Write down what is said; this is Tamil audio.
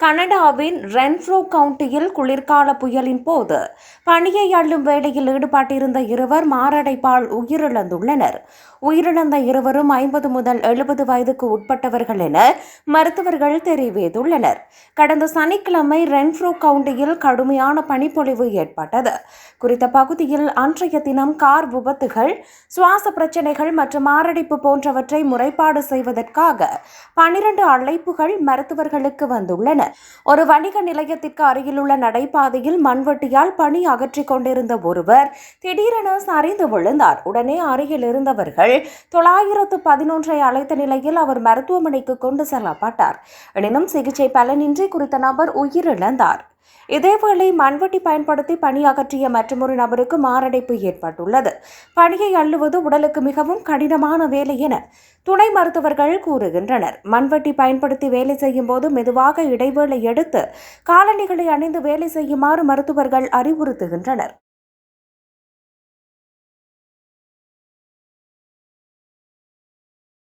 கனடாவின் ரென்ஃப்ரோ கவுண்டியில் குளிர்கால புயலின் போது பணியை அள்ளும் வேலையில் ஈடுபட்டிருந்த இருவர் மாரடைப்பால் உயிரிழந்துள்ளனர். உயிரிழந்த இருவரும் 50 முதல் 70 வயதுக்கு உட்பட்டவர்கள் என மருத்துவர்கள் தெரிவித்துள்ளனர். கடந்த சனிக்கிழமை ரென்ஃப்ரோ கவுண்டியில் கடுமையான பனிப்பொழிவு ஏற்பட்டது. குறித்த பகுதியில் அன்றைய தினம் கார் விபத்துகள், சுவாச பிரச்சினைகள் மற்றும் மாரடைப்பு போன்றவற்றை முறைப்பாடு செய்வதற்காக 12 அழைப்புகள் மருத்துவர்களுக்கு வந்துள்ளன. ஒரு வணிக நிலையத்திற்கு அருகிலுள்ள நடைபாதையில் மண்வெட்டியால் பனி அகற்றிக் கொண்டிருந்த ஒருவர் திடீரென சரிந்து விழுந்தார். உடனே அருகில் இருந்தவர்கள் 911 அழைத்த நிலையில் அவர் மருத்துவமனைக்கு கொண்டு செல்லப்பட்டார். எனினும் சிகிச்சை பலனின்றி குறித்த நபர் உயிரிழந்தார். இதேவேளை மண்வெட்டி பயன்படுத்தி பனி அகற்றிய மற்றொரு நபருக்கு மாரடைப்பு ஏற்பட்டுள்ளது. பனியை அள்ளுவது உடலுக்கு மிகவும் கடினமான வேலை என துணை மருத்துவர்கள் கூறுகின்றனர். மண்வெட்டி பயன்படுத்தி வேலை செய்யும் போது மெதுவாக இடைவேளை எடுத்து காலணிகளை அணிந்து வேலை செய்யுமாறு மருத்துவர்கள் அறிவுறுத்துகின்றனர்.